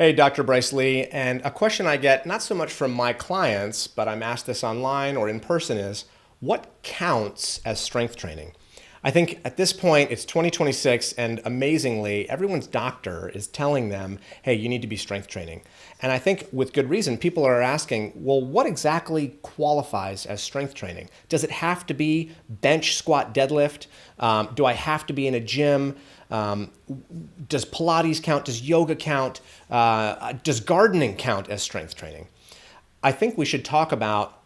Hey, Dr. Bryce Lee, and a question I get not so much from my clients, but I'm asked this online or in person is, what counts as strength training? I think at this point it's 2026, and amazingly, everyone's doctor is telling them, hey, you need to be strength training. And I think with good reason, people are asking, well, what exactly qualifies as strength training? Does it have to be bench, squat, deadlift? Do I have to be in a gym? Um, does Pilates count? Does yoga count? Does gardening count as strength training? I think we should talk about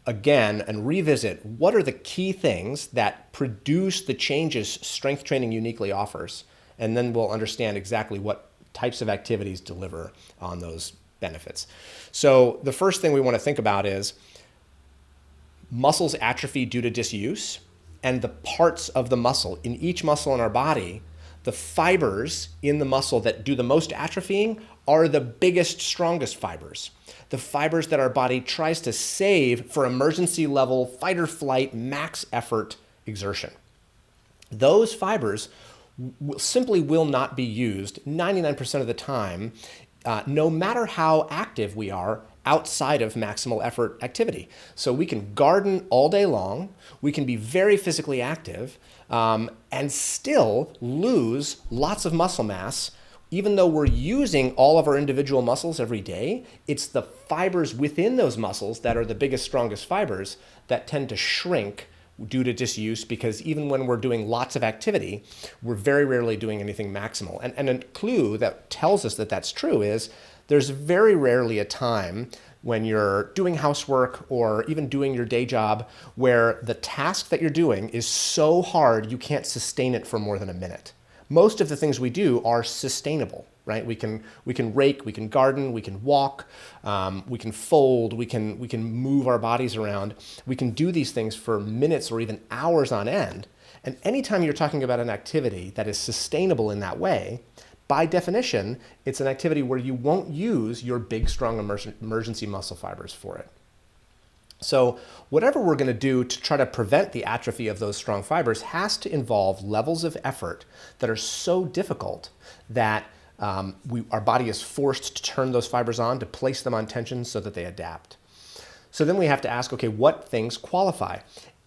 again and revisit what are the key things that produce the changes strength training uniquely offers. And then we'll understand exactly what types of activities deliver on those benefits. So the first thing we want to think about is muscles atrophy due to disuse, and the parts of the muscle. In each muscle in our body, the fibers in the muscle that do the most atrophying are the biggest, strongest fibers. The fibers that our body tries to save for emergency level, fight or flight, max effort exertion. Those fibers simply will not be used 99% of the time, no matter how active we are outside of maximal effort activity. So we can garden all day long, we can be very physically active, and still lose lots of muscle mass. Even though we're using all of our individual muscles every day, it's the fibers within those muscles that are the biggest, strongest fibers that tend to shrink due to disuse, because even when we're doing lots of activity, we're very rarely doing anything maximal. And a clue that tells us that that's true is there's very rarely a time when you're doing housework or even doing your day job where the task that you're doing is so hard you can't sustain it for more than a minute. Most of the things we do are sustainable, right? We can rake, we can garden, we can walk, we can fold, we can move our bodies around. We can do these things for minutes or even hours on end. And anytime you're talking about an activity that is sustainable in that way, by definition, it's an activity where you won't use your big, strong emergency muscle fibers for it. So whatever we're going to do to try to prevent the atrophy of those strong fibers has to involve levels of effort that are so difficult that our body is forced to turn those fibers on, to place them on tension so that they adapt. So then we have to ask, okay, what things qualify?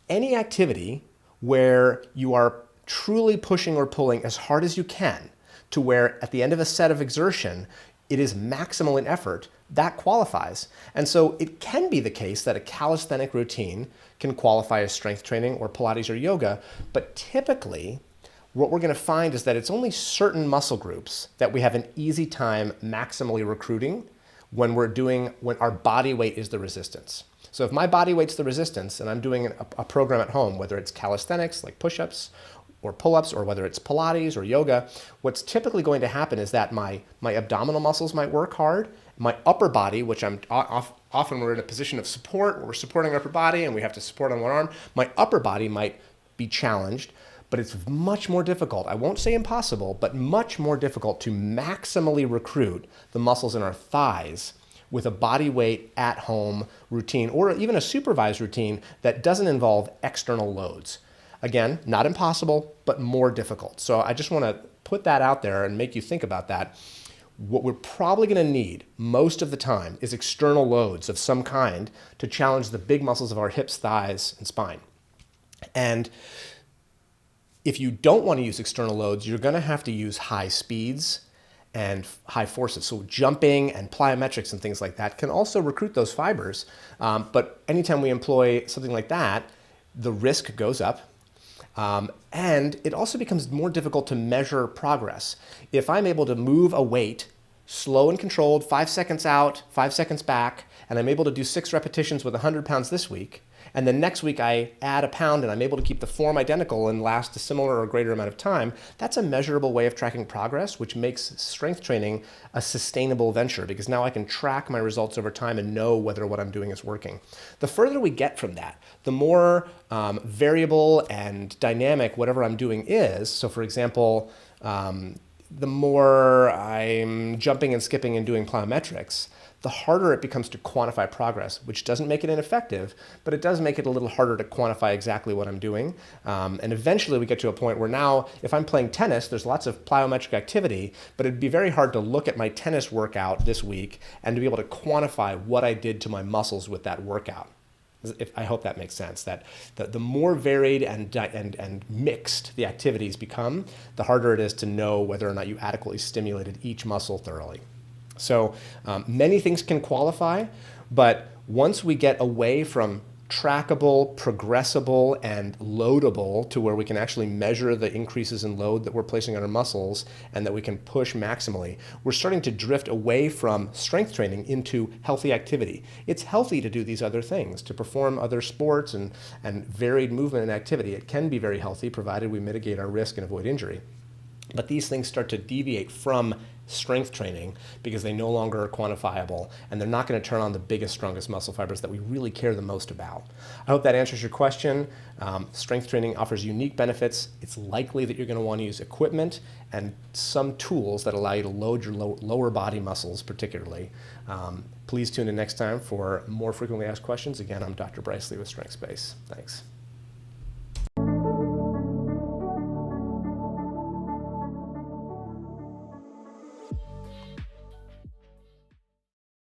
Any activity where you are truly pushing or pulling as hard as you can to where at the end of a set of exertion, it is maximal in effort, that qualifies. And so it can be the case that a calisthenic routine can qualify as strength training or Pilates or yoga, but typically what we're going to find is that it's only certain muscle groups that we have an easy time maximally recruiting when our body weight is the resistance. So if my body weight's the resistance and I'm doing a program at home, whether it's calisthenics like push-ups or pull-ups, or whether it's Pilates or yoga, what's typically going to happen is that my abdominal muscles might work hard. My upper body, which often we're in a position of support, where we're supporting our upper body and we have to support on one arm, my upper body might be challenged, but it's much more difficult. I won't say impossible, but much more difficult to maximally recruit the muscles in our thighs with a body weight at home routine, or even a supervised routine that doesn't involve external loads. Again, not impossible, but more difficult. So I just want to put that out there and make you think about that. What we're probably going to need most of the time is external loads of some kind to challenge the big muscles of our hips, thighs, and spine. And if you don't want to use external loads, you're going to have to use high speeds and high forces. So jumping and plyometrics and things like that can also recruit those fibers. But anytime we employ something like that, the risk goes up. And it also becomes more difficult to measure progress. If I'm able to move a weight, slow and controlled, 5 seconds out, 5 seconds back, and I'm able to do 6 repetitions with 100 pounds this week, and then next week I add a pound and I'm able to keep the form identical and last a similar or greater amount of time, that's a measurable way of tracking progress, which makes strength training a sustainable venture, because now I can track my results over time and know whether what I'm doing is working. The further we get from that, the more variable and dynamic whatever I'm doing is. So for example, the more I'm jumping and skipping and doing plyometrics, the harder it becomes to quantify progress, which doesn't make it ineffective, but it does make it a little harder to quantify exactly what I'm doing. And eventually we get to a point where now, if I'm playing tennis, there's lots of plyometric activity, but it'd be very hard to look at my tennis workout this week and to be able to quantify what I did to my muscles with that workout. I hope that makes sense, that the more varied and mixed the activities become, the harder it is to know whether or not you adequately stimulated each muscle thoroughly. So many things can qualify, but once we get away from trackable, progressible, and loadable to where we can actually measure the increases in load that we're placing on our muscles and that we can push maximally, we're starting to drift away from strength training into healthy activity. It's healthy to do these other things, to perform other sports and varied movement and activity. It can be very healthy provided we mitigate our risk and avoid injury. But these things start to deviate from strength training because they no longer are quantifiable and they're not going to turn on the biggest, strongest muscle fibers that we really care the most about. I hope that answers your question. Strength training offers unique benefits. It's likely that you're going to want to use equipment and some tools that allow you to load your lower body muscles particularly. Please tune in next time for more frequently asked questions. Again, I'm Dr. Bryce Lee with StrengthSpace. Thanks.